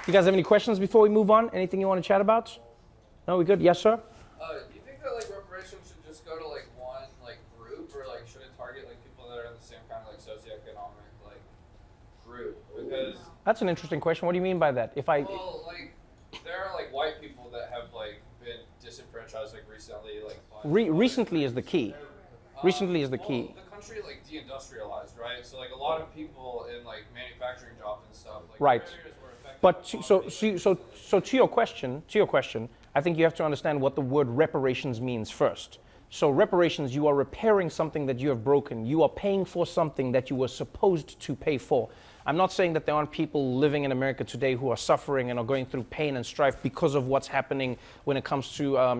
You guys have any questions before we move on? Anything you want to chat about? No, we good? Yes, sir? Do you think that like reparations should just go to like one like group, or like should it target like people that are in the same kind of like socioeconomic like group? Because that's an interesting question. What do you mean by that? Well, like there are like white people that have like been disenfranchised like recently, like recently is the key. Recently is the key. The country like deindustrialized, right? So like a lot of people in like manufacturing jobs and stuff, like right. Were affected. But so to your question, I think you have to understand what the word reparations means first. So reparations, you are repairing something that you have broken. You are paying for something that you were supposed to pay for. I'm not saying that there aren't people living in America today who are suffering and are going through pain and strife because of what's happening when it comes to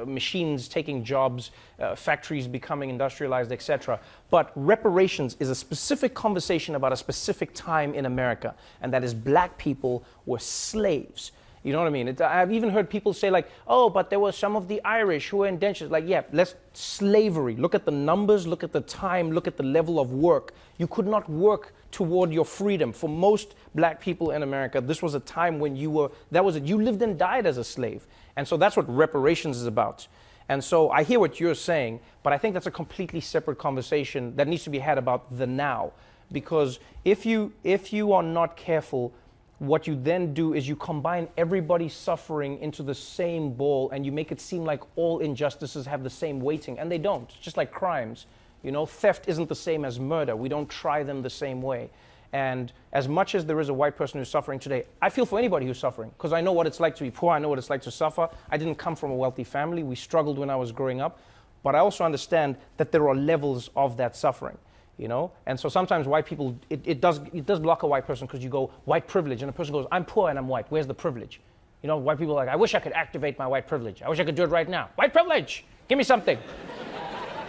machines taking jobs, factories becoming industrialized, etc. But reparations is a specific conversation about a specific time in America, and that is black people were slaves. You know what I mean? I've even heard people say like, oh, but there were some of the Irish who were indentured. Like, yeah, slavery. Look at the numbers, look at the time, look at the level of work. You could not work toward your freedom. For most black people in America, this was a time when you lived and died as a slave. And so that's what reparations is about. And so I hear what you're saying, but I think that's a completely separate conversation that needs to be had about the now. Because if you are not careful, what you then do is you combine everybody's suffering into the same ball, and you make it seem like all injustices have the same weighting, and they don't. Just like crimes, you know, theft isn't the same as murder. We don't try them the same way. And as much as there is a white person who's suffering today, I feel for anybody who's suffering, because I know what it's like to be poor. I know what it's like to suffer. I didn't come from a wealthy family. We struggled when I was growing up, but I also understand that there are levels of that suffering. You know, and so sometimes white people, it does block a white person because you go white privilege, and a person goes, I'm poor and I'm white. Where's the privilege? You know, white people are like, I wish I could activate my white privilege. I wish I could do it right now. White privilege, give me something.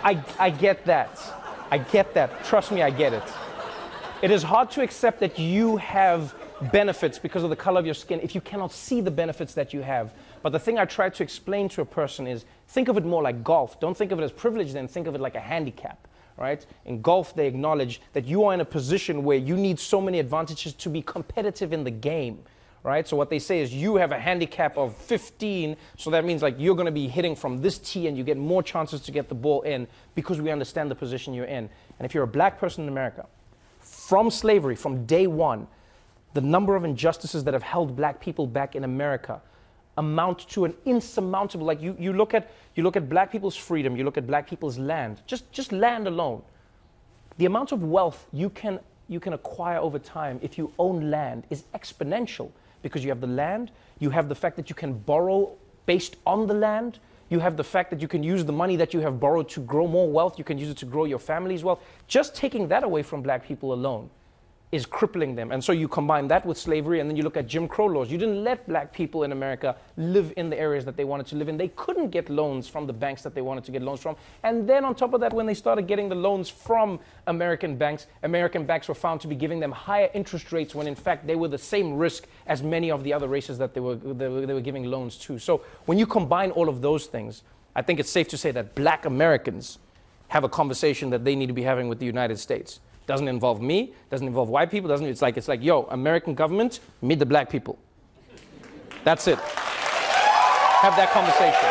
I get that. I get that. Trust me, I get it. It is hard to accept that you have benefits because of the color of your skin if you cannot see the benefits that you have. But the thing I try to explain to a person is, think of it more like golf. Don't think of it as privilege, then think of it like a handicap. Right? In golf, they acknowledge that you are in a position where you need so many advantages to be competitive in the game, right? So what they say is you have a handicap of 15, so that means like you're going to be hitting from this tee and you get more chances to get the ball in because we understand the position you're in. And if you're a black person in America, from slavery, from day one, the number of injustices that have held black people back in America amount to an insurmountable, like you look at black people's freedom, you look at black people's land, just land alone. The amount of wealth you can acquire over time if you own land is exponential, because you have the land, you have the fact that you can borrow based on the land, you have the fact that you can use the money that you have borrowed to grow more wealth, you can use it to grow your family's wealth. Just taking that away from black people alone is crippling them. And so you combine that with slavery, and then you look at Jim Crow laws. You didn't let black people in America live in the areas that they wanted to live in. They couldn't get loans from the banks that they wanted to get loans from. And then on top of that, when they started getting the loans from American banks were found to be giving them higher interest rates when in fact they were the same risk as many of the other races that they were giving loans to. So when you combine all of those things, I think it's safe to say that black Americans have a conversation that they need to be having with the United States. Doesn't involve me, doesn't involve white people, it's like, yo, American government, meet the black people. That's it. Have that conversation.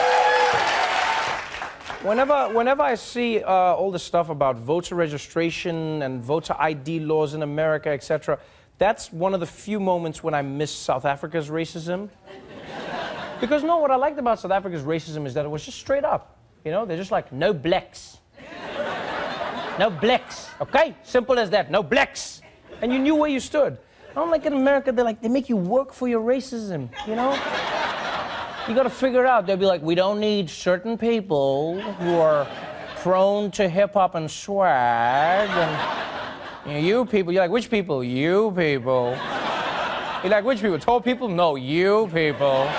Whenever I see all the stuff about voter registration and voter ID laws in America, etc., that's one of the few moments when I miss South Africa's racism. Because no, what I liked about South Africa's racism is that it was just straight up. You know, they're just like, no blacks. No blacks, okay? Simple as that, no blacks. And you knew where you stood. I don't like in America, they make you work for your racism, you know? You gotta figure it out. They'll be like, we don't need certain people who are prone to hip hop and swag. And you people, you're like, which people? You people. You're like, which people? Tall people? No, you people.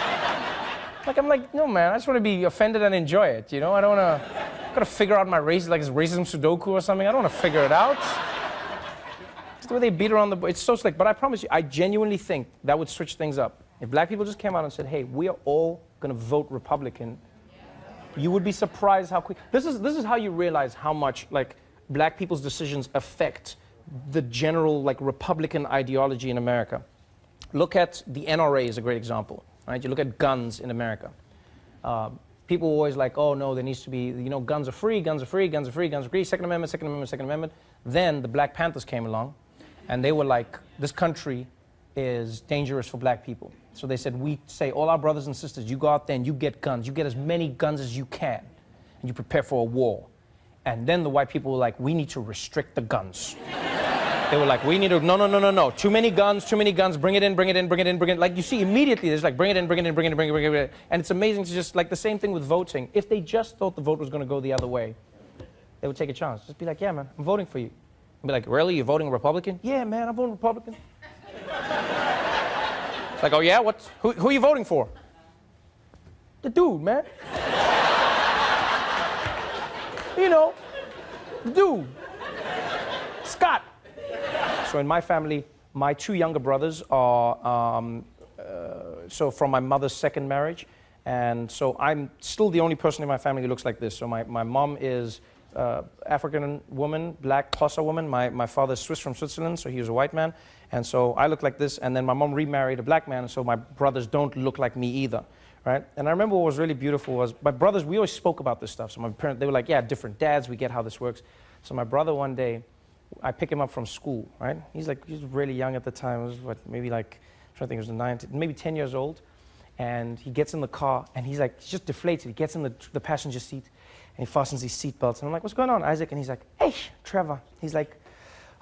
Like, I'm like, no, man, I just want to be offended and enjoy it, you know? I don't want to, gotta figure out my race, like it's racism Sudoku or something. I don't want to figure it out. It's the way they beat around the bush. It's so slick. But I promise you, I genuinely think that would switch things up. If black people just came out and said, hey, we are all going to vote Republican, you would be surprised how quick. This is how you realize how much, like, black people's decisions affect the general, like, Republican ideology in America. Look at the NRA is a great example, right? You look at guns in America. People are always like, oh no, there needs to be, guns are free, guns are free, guns are free, guns are free, Second Amendment, Second Amendment, Second Amendment. Then the Black Panthers came along, and they were like, this country is dangerous for black people. So they said, we say, all our brothers and sisters, you go out there and you get guns. You get as many guns as you can, and you prepare for a war. And then the white people were like, we need to restrict the guns. They were like, we need to, no. Too many guns, bring it in. Like you see immediately, there's like, bring it in. And it's amazing to just, like the same thing with voting. If they just thought the vote was going to go the other way, they would take a chance. Just be like, yeah, man, I'm voting for you. And be like, really, you're voting Republican? Yeah, man, I'm voting Republican. It's like, oh yeah, who are you voting for? The dude, man. The dude. Scott. So in my family, my two younger brothers are so from my mother's second marriage, and so I'm still the only person in my family who looks like this. So my mom is African woman, black Xhosa woman. My father is Swiss from Switzerland, so he was a white man, and so I look like this. And then my mom remarried a black man, so my brothers don't look like me either, right? And I remember what was really beautiful was my brothers. We always spoke about this stuff. So my parents, they were like, yeah, different dads. We get how this works. So my brother one day, I pick him up from school, right? He's really young at the time. It was maybe like, I'm trying to think, it was 9, maybe 10 years old. And he gets in the car, and he's just deflated. He gets in the passenger seat, and he fastens his seatbelt. And I'm like, what's going on, Isaac? And he's like, hey, Trevor. He's like,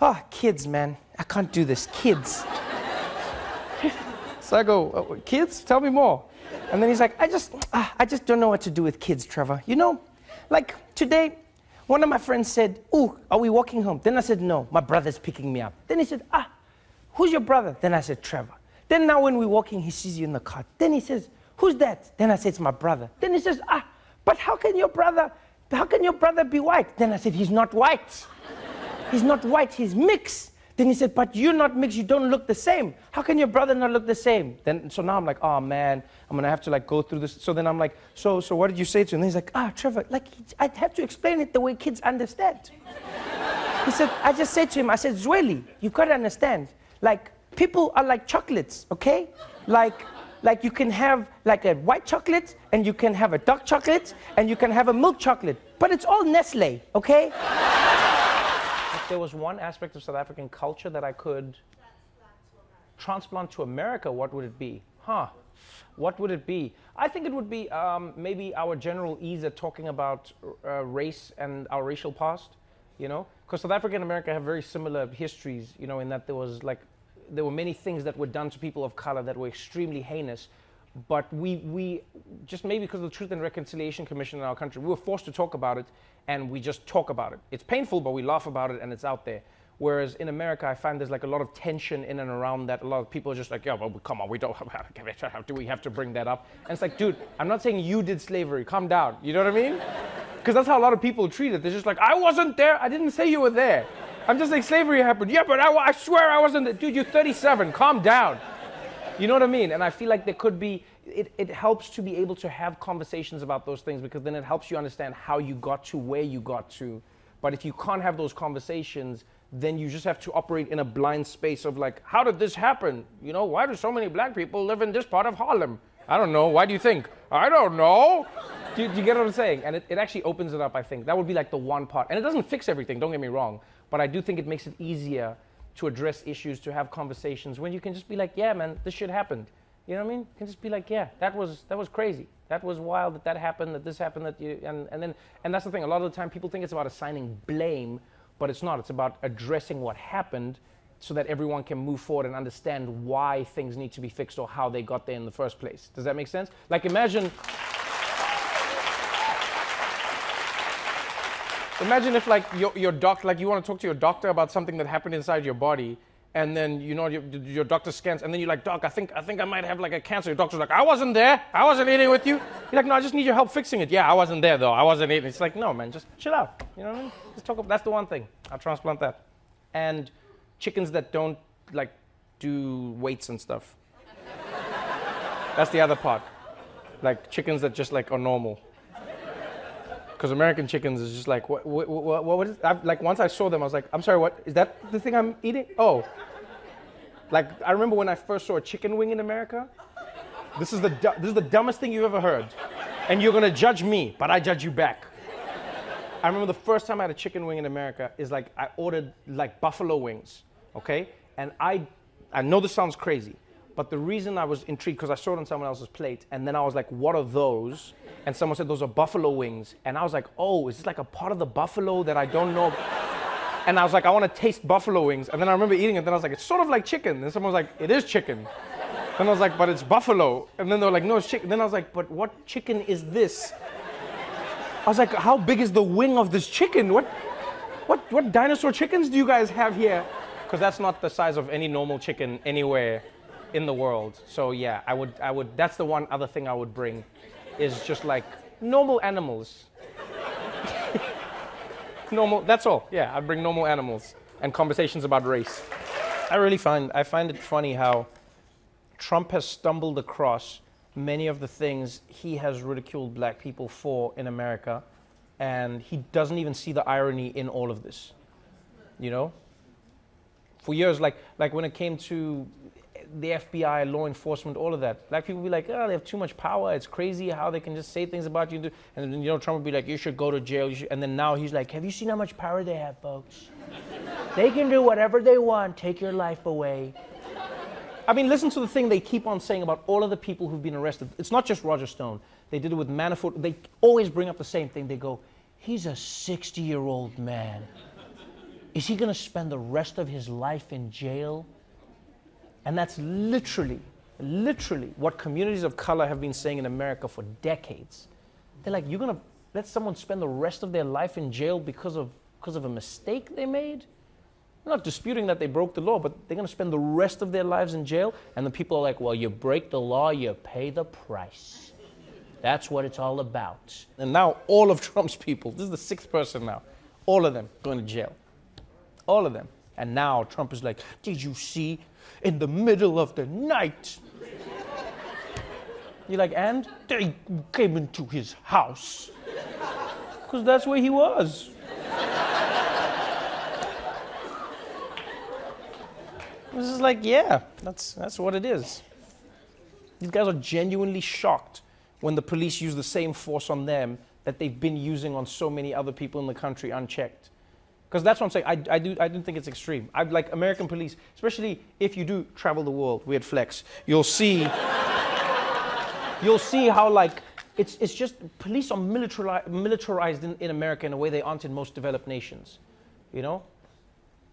oh, kids, man. I can't do this. Kids. So I go, oh, kids? Tell me more. And then he's like, I just don't know what to do with kids, Trevor. Like today, one of my friends said, ooh, are we walking home? Then I said, no, my brother's picking me up. Then he said, who's your brother? Then I said, Trevor. Then now when we're walking, he sees you in the car. Then he says, who's that? Then I said, it's my brother. Then he says, but how can your brother be white? Then I said, he's not white. He's not white, he's mixed. Then he said, but you're not mixed, you don't look the same. How can your brother not look the same? So now I'm like, oh man, I'm gonna have to go through this. So then I'm like, so what did you say to him? And he's like, Trevor, I have to explain it the way kids understand. He said, I just said to him, I said, Zweli, you've got to understand, people are like chocolates, okay? Like you can have a white chocolate, and you can have a dark chocolate, and you can have a milk chocolate, but it's all Nestle, okay? If there was one aspect of South African culture that I could transplant to America, what would it be? What would it be? I think it would be maybe our general ease at talking about race and our racial past, Because South Africa and America have very similar histories, in that there were many things that were done to people of color that were extremely heinous, but we just maybe because of the Truth and Reconciliation Commission in our country, we were forced to talk about it, and we just talk about it. It's painful, but we laugh about it, and it's out there. Whereas in America, I find there's a lot of tension in and around that. A lot of people are just like, yeah, well, come on, we don't do we have to bring that up? And it's like, dude, I'm not saying you did slavery. Calm down. You know what I mean? Because that's how a lot of people treat it. They're just like, I wasn't there. I didn't say you were there. I'm just like, slavery happened. Yeah, but I swear I wasn't there. Dude, you're 37. Calm down. You know what I mean? And I feel like there could be, it helps to be able to have conversations about those things, because then it helps you understand how you got to where you got to. But if you can't have those conversations, then you just have to operate in a blind space of how did this happen? Why do so many black people live in this part of Harlem? I don't know. Why do you think? I don't know. Do you get what I'm saying? And it actually opens it up, I think. That would be the one part. And it doesn't fix everything, don't get me wrong. But I do think it makes it easier to address issues, to have conversations when you can just be like, yeah, man, this shit happened. You know what I mean? You can just be like, yeah, that was crazy. That was wild that happened, that this happened, and that's the thing. A lot of the time people think it's about assigning blame, but it's not. It's about addressing what happened so that everyone can move forward and understand why things need to be fixed or how they got there in the first place. Does that make sense? Imagine if your doctor, you want to talk to your doctor about something that happened inside your body, and then your doctor scans, and then you're like, Doc, I think I might have a cancer. Your doctor's like, I wasn't there. I wasn't eating with you. You're like, no, I just need your help fixing it. Yeah, I wasn't there though. I wasn't eating. It's like, no, man, just chill out. You know what I mean? Just talk about, that's the one thing. I'll transplant that. And chickens that don't do weights and stuff. That's the other part. Chickens that just are normal. Because American chickens is just what is it? Once I saw them, I was like, I'm sorry, what? Is that the thing I'm eating? Oh. Like, I remember when I first saw a chicken wing in America. This is the dumbest thing you've ever heard. And you're gonna judge me, but I judge you back. I remember the first time I had a chicken wing in America is like, I ordered like buffalo wings, okay? And I know this sounds crazy, but the reason I was intrigued, because I saw it on someone else's plate, and then I was like, what are those? And someone said, those are buffalo wings. And I was like, oh, is this like a part of the buffalo that I don't know? And I was like, I want to taste buffalo wings. And then I remember eating it, then I was like, it's sort of like chicken. And someone was like, it is chicken. And I was like, but it's buffalo. And then they were like, no, it's chicken. Then I was like, but what chicken is this? I was like, how big is the wing of this chicken? What dinosaur chickens do you guys have here? Because that's not the size of any normal chicken anywhere in the world. So yeah, I would, that's the one other thing I would bring, is just like normal animals. Normal, that's all. Yeah, I'd bring normal animals and conversations about race. I find it funny how Trump has stumbled across many of the things he has ridiculed black people for in America, and he doesn't even see the irony in all of this, you know? For years, like when it came to the FBI, law enforcement, all of that, black people would be like, oh, they have too much power, it's crazy how they can just say things about you. And then, you know, Trump would be like, you should go to jail. And then now he's like, have you seen how much power they have, folks? They can do whatever they want, take your life away. I mean, listen to the thing they keep on saying about all of the people who've been arrested. It's not just Roger Stone. They did it with Manafort. They always bring up the same thing. They go, he's a 60-year-old man. Is he going to spend the rest of his life in jail? And that's literally what communities of color have been saying in America for decades. They're like, you're going to let someone spend the rest of their life in jail because of a mistake they made? I'm not disputing that they broke the law, but they're going to spend the rest of their lives in jail. And the people are like, well, you break the law, you pay the price. That's what it's all about. And now all of Trump's people, this is the sixth person now, all of them going to jail. All of them. And now Trump is like, did you see in the middle of the night? You're like, and? They came into his house. Because that's where he was. This is like, yeah, that's what it is. These guys are genuinely shocked when the police use the same force on them that they've been using on so many other people in the country unchecked. Because that's what I'm saying. I do think it's extreme. I'd like American police, especially if you do travel the world, weird flex, you'll see how like it's just police are militarized in America in a way they aren't in most developed nations, you know?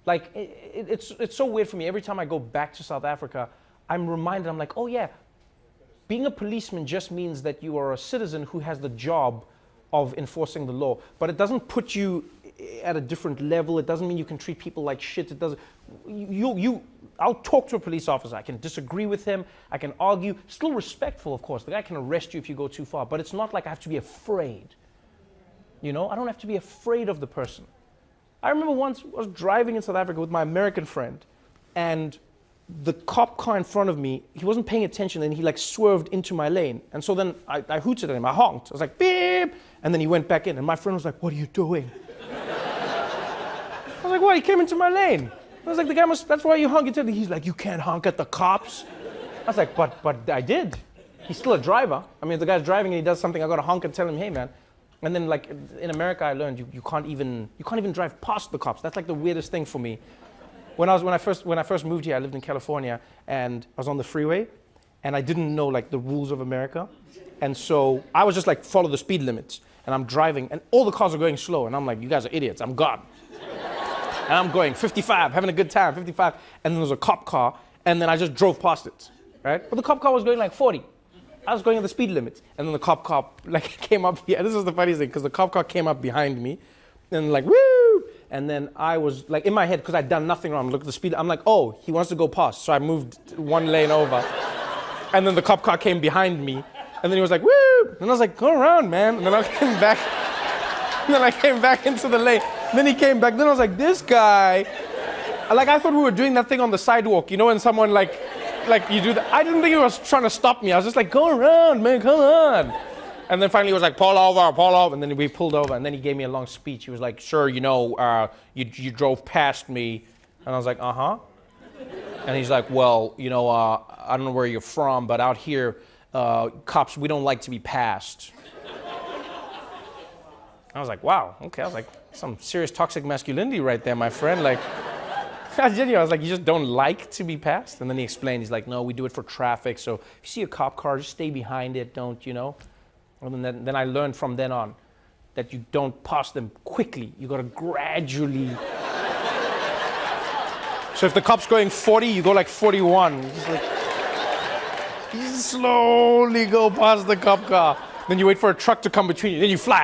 Like, it's so weird for me. Every time I go back to South Africa, I'm reminded, I'm like, oh yeah, being a policeman just means that you are a citizen who has the job of enforcing the law. But it doesn't put you at a different level. It doesn't mean you can treat people like shit. It doesn't, I'll talk to a police officer. I can disagree with him. I can argue. Still respectful, of course. The guy can arrest you if you go too far. But it's not like I have to be afraid. You know, I don't have to be afraid of the person. I remember once I was driving in South Africa with my American friend, and the cop car in front of me, he wasn't paying attention, and he like swerved into my lane. And so then I hooted at him, I honked. I was like, beep! And then he went back in, and my friend was like, what are you doing? I was like, what? He came into my lane. I was like, the guy must, that's why you honk at him. He's like, you can't honk at the cops. I was like, but I did. He's still a driver. I mean, if the guy's driving and he does something, I gotta honk and tell him, hey man. And then like in America, I learned you can't even drive past the cops. That's like the weirdest thing for me. When I first moved here, I lived in California, and I was on the freeway, and I didn't know like the rules of America, and so I was just like follow the speed limits, and I'm driving, and all the cars are going slow, and I'm like, you guys are idiots. I'm God, and I'm going 55, having a good time, 55, and then there's a cop car, and then I just drove past it, right? But the cop car was going like 40. I was going at the speed limit, and then the cop car like came up here. This is the funniest thing, because the cop car came up behind me, and like woo, and then I was like in my head, because I'd done nothing wrong. Look at the speed. I'm like, oh, he wants to go past, so I moved one lane over, and then the cop car came behind me, and then he was like woo, and I was like, go around, man. And then I came back, and then I came back into the lane. And then he came back. Then I was like, this guy, like I thought we were doing that thing on the sidewalk, you know, when someone like you do that. I didn't think he was trying to stop me. I was just like, go around, man, come on. And then finally he was like, pull over. And then we pulled over, and then he gave me a long speech. He was like, sure, you know, you drove past me. And I was like, uh-huh. And he's like, well, you know, I don't know where you're from, but out here, cops, we don't like to be passed. I was like, wow, okay. I was like, some serious toxic masculinity right there, my friend. Like, I was like, you just don't like to be passed? And then he explained, he's like, no, we do it for traffic. So if you see a cop car, just stay behind it, don't, you know? And then I learned from then on that you don't pass them quickly. You gotta gradually. So if the cop's going 40, you go like 41. Just like, you slowly go past the cop car. Then you wait for a truck to come between you. Then you fly.